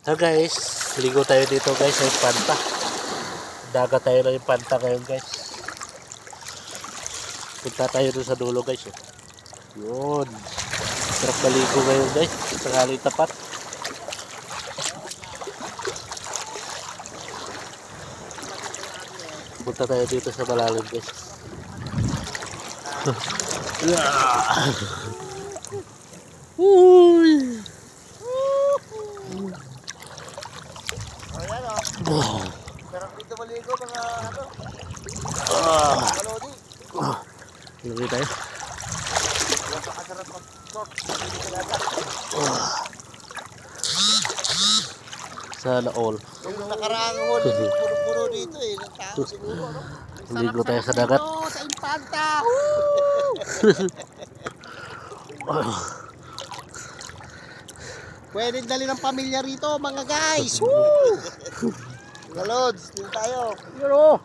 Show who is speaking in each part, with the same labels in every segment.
Speaker 1: So guys, ligo tayo dito guys sa Infanta. Dagat tayo ng Infanta ngayon guys. Punta tayo doon sa dulo guys. Yun. Sarap maligo ngayon guys. Tanghali tapat. Punta tayo dito sa malalim guys. Uy.
Speaker 2: Sarap dito maligo mga ano. Kalodi.
Speaker 1: Ligo tayo.
Speaker 2: Napakasarap mag-short.
Speaker 1: Sana all.
Speaker 2: Yung nakaraang huli, puro-puro dito eh. Ng tao siguro, no?
Speaker 1: Ligo tayo sa dagat.
Speaker 2: Sa Infanta. Pwede dali ng pamilya rito, mga guys. Woo! Mga lods, dito tayo.
Speaker 3: Yun o.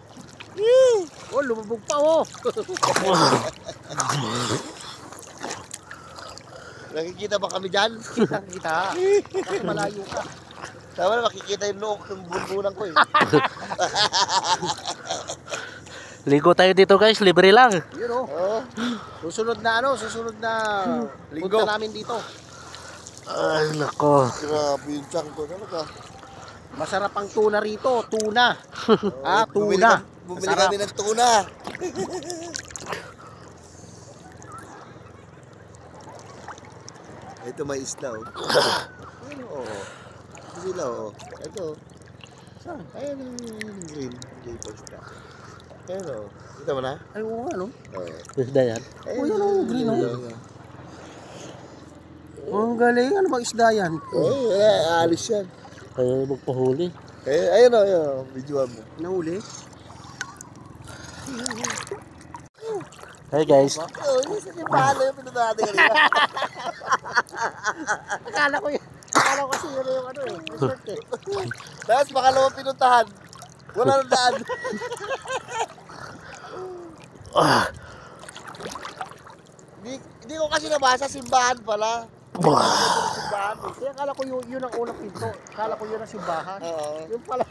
Speaker 3: Oh, lumabog pa o.
Speaker 2: Nakikita ba kami dyan?
Speaker 3: Kita. Kasi malayo ka.
Speaker 2: Tama na, makikita yung look ng bunbunan ko eh.
Speaker 1: Ligo tayo dito guys, libre lang.
Speaker 3: Yun o.
Speaker 2: Oh.
Speaker 3: Susunod na
Speaker 2: Linggo.
Speaker 3: punta namin dito.
Speaker 1: Ay nako.
Speaker 2: Grabe yung chang ko talaga.
Speaker 3: Masarap ang tuna rito. Tuna. Tuna.
Speaker 2: Bumili
Speaker 3: Masarap.
Speaker 2: kami ng tuna. Ito may isla oh. Oo. Sila oh. Ito. Saan? Ayan yung green. Jaipur isla. Ayan oh. Kita mo na?
Speaker 3: Ay, oo nga no.
Speaker 2: Oo.
Speaker 1: Isda yan.
Speaker 3: Oh, yan oh, green oh.
Speaker 2: Ayan.
Speaker 3: Oh, ang galing. Ano bang isda yan?
Speaker 2: Alis yan.
Speaker 1: Kayo magpahuli.
Speaker 2: Ayun oh, ayun oh. Videoan mo.
Speaker 3: Nahuli?
Speaker 1: Hey guys.
Speaker 2: Oh, yun sa timbalo yung pinunta natin kanina.
Speaker 3: Akala ko kasi yun yung ano eh. Resort eh.
Speaker 2: Tapos makalawang pinuntahan. Wala nang daan. Hindi ko kasi nabasa, simbahan pala. Simbahan eh.
Speaker 3: Kaya akala ko yun ang unang pinto. Akala ko yun ang simbahan.
Speaker 2: Oo.
Speaker 3: Yun pala.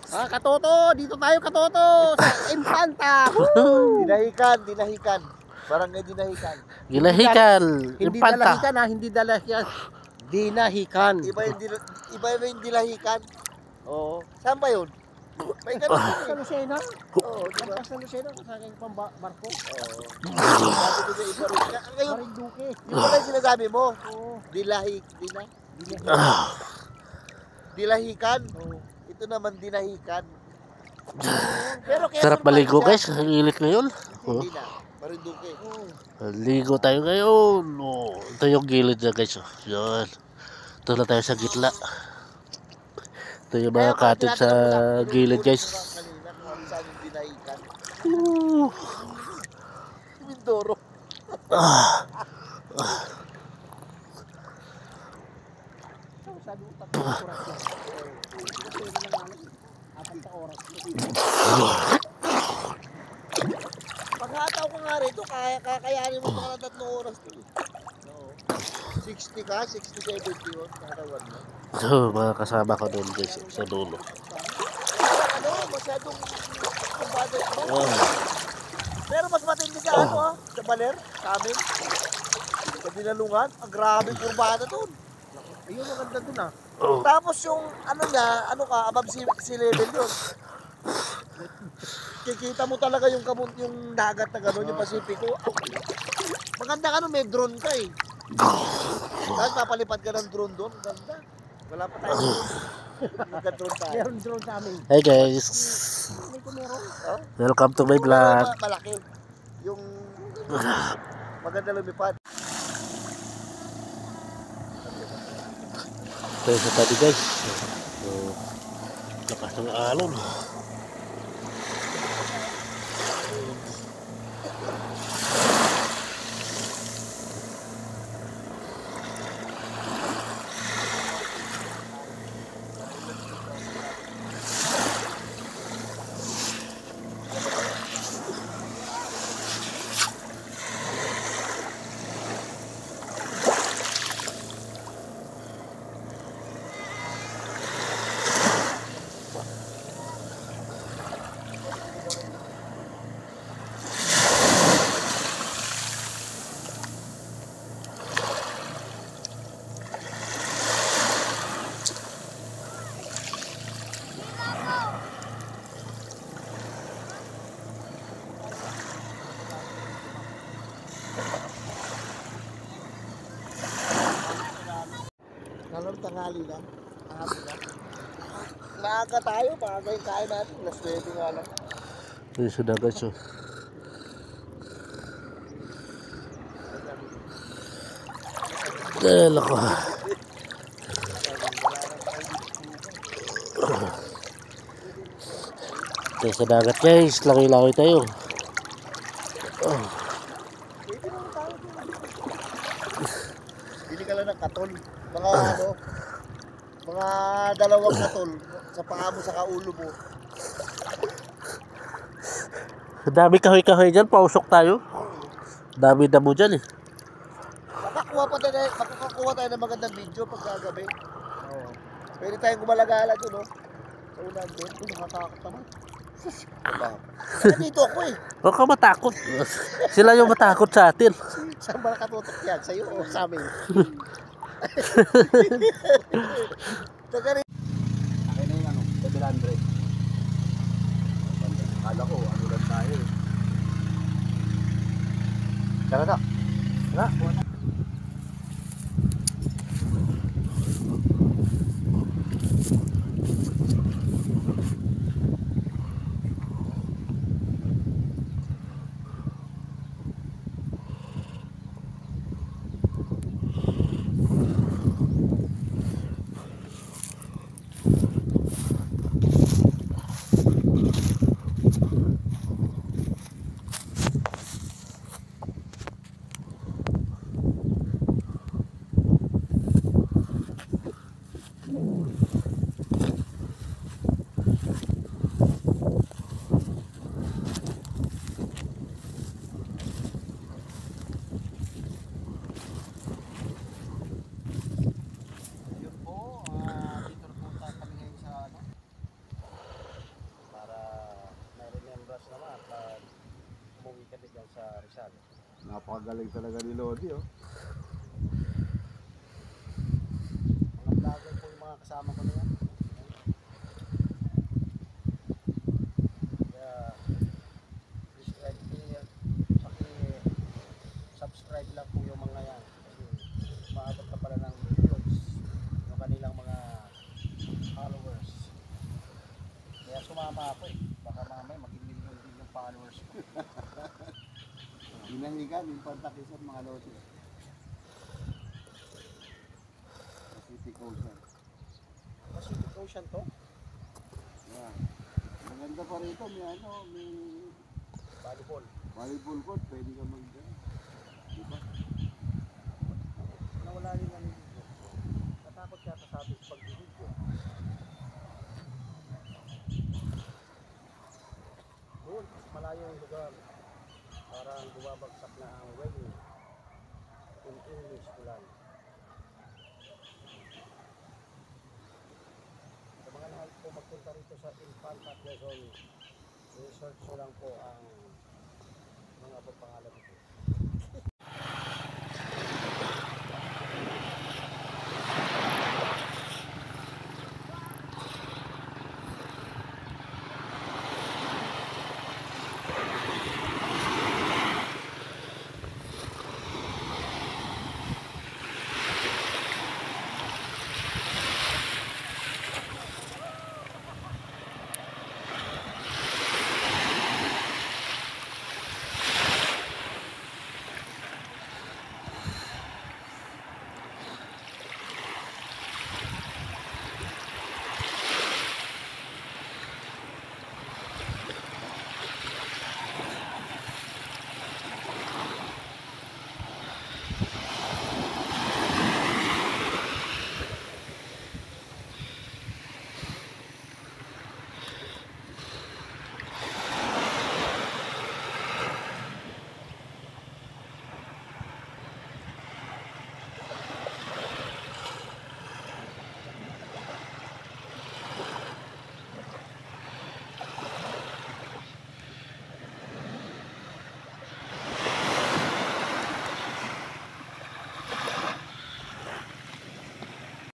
Speaker 3: Katoto! Dito tayo, Katoto! Sa Infanta!
Speaker 2: Dinahikan. Barangay Dinahikan.
Speaker 1: Gilahikan.
Speaker 3: Hindi
Speaker 1: Infanta.
Speaker 3: dalahikan ha, hindi dalahikan. Dinahikan.
Speaker 2: Iba yung Dinahikan.
Speaker 3: Oo.
Speaker 2: Saan ba yun? May ganun
Speaker 3: Sa
Speaker 2: yun eh.
Speaker 3: Lucena?
Speaker 2: Oo, diba?
Speaker 3: Sa Lucena, kasagay pang barko.
Speaker 2: Oo. Sabi ko sa iba rin. Ngayon,
Speaker 3: Marinduque.
Speaker 2: yun pala yung sinasabi mo.
Speaker 3: Oo.
Speaker 2: Dilahikan.
Speaker 3: Oo.
Speaker 2: Ito naman dinahikan. Pero kaya
Speaker 1: Sarap maligo guys. Ang ilit ngayon.
Speaker 2: Hindi na. Marinduque.
Speaker 1: Ligo tayo ngayon. Oh, ito yung gilid na guys. Yan. Ito na tayo sa gitla. Ito yung mga cottage sa gilid guys.
Speaker 2: Kanina kung saan yung dinahikan.
Speaker 1: Oh.
Speaker 2: Mindoro.
Speaker 3: Sabi ko, tatlong oras lang. Kasi yun lang alam. 4 oras.
Speaker 2: Paghataw ko nga rito, kakayanin mo mga 3 oras to. Oo. 60 ka, 60, 70 yun. Katawan mo.
Speaker 1: So, mga kasama ko doon guys sa dulo.
Speaker 2: Ano, masyadong kumbado mo. Pero mas matindi sa ano ha, sa Baler, sa amin. Sa Dinalungan, ang grabe kurbada doon.
Speaker 3: Ayun, maganda dun ah.
Speaker 1: Oh.
Speaker 2: Tapos yung ano niya, ano ka, above sea level yun. Kikita mo talaga yung dagat na gano'n, yung Pasipiko. Maganda ka no, may drone ka eh. Tapos papalipad ka ng drone doon, ganda. Wala pa tayo drone. Nagka-drone tayo.
Speaker 3: Meron drone sa amin.
Speaker 1: Hey guys.
Speaker 3: May kumeron.
Speaker 2: Oh?
Speaker 1: Welcome to my vlog.
Speaker 2: Malaki. Yung maganda lumipad.
Speaker 1: Tayo sa tabi guys. So, lakas ng alon.
Speaker 2: Alam, tanghali na. Hapon na. Maaga tayo, maaga yung kain natin. Last 20 nga lang.
Speaker 1: Ayun sa dagat so. Eh, lako. Tayo sa dagat guys, langoy-langoy tayo.
Speaker 2: Bili ka lang ng katol. Mga ano, mga dalawang katol sa paa mo sa kaulo mo.
Speaker 1: Dami kahoy-kahoy dyan, pausok tayo. Dami damo dyan eh.
Speaker 2: Makakakuha tayo ng magandang video pag kagabi. Oo. Pwede tayong gumalagala dun, no? Sa unang bed. Nakatakot naman. Dito ako eh.
Speaker 1: Huwag ka matakot. Sila yung matakot sa atin.
Speaker 2: Saan ba nakatutok yan? Sa'yo o sa amin?
Speaker 3: Akin na yung ano, 700. Kala ko, ano lang tayo eh.
Speaker 2: Tara na. Tara.
Speaker 3: Yun po, dito na punta kami ngayon sa ano, para may remembrance naman pag umuwi kami dyan sa Rizal.
Speaker 4: Napakagaling talaga ni Lodi, oh.
Speaker 3: Mga vlogger po yung mga kasama ko na yan. Kaya, please subscribe lang po yung mga yan. Kasi maabot na pala ng millions yung kanilang mga followers. Kaya sumama ako eh. Baka mamaya maging million din yung followers ko.
Speaker 4: Inangigan, yung pantakisan mga Lodi. Pacific Ocean.
Speaker 3: Pacific Ocean to?
Speaker 4: Yeah. Maganda pa rito, may ano, may
Speaker 3: Volleyball.
Speaker 4: volleyball court, pwede ka mag diba?
Speaker 3: Nawala yung ano dito. Natakot yata sa atin sa pag-video. Doon, malayo yung lugar. Parang bumabagsak na ang rain. In English, ulan. Sa mga lahat po magpunta rito sa Infanta Quezon, research ko lang po ang mga pangalan ito.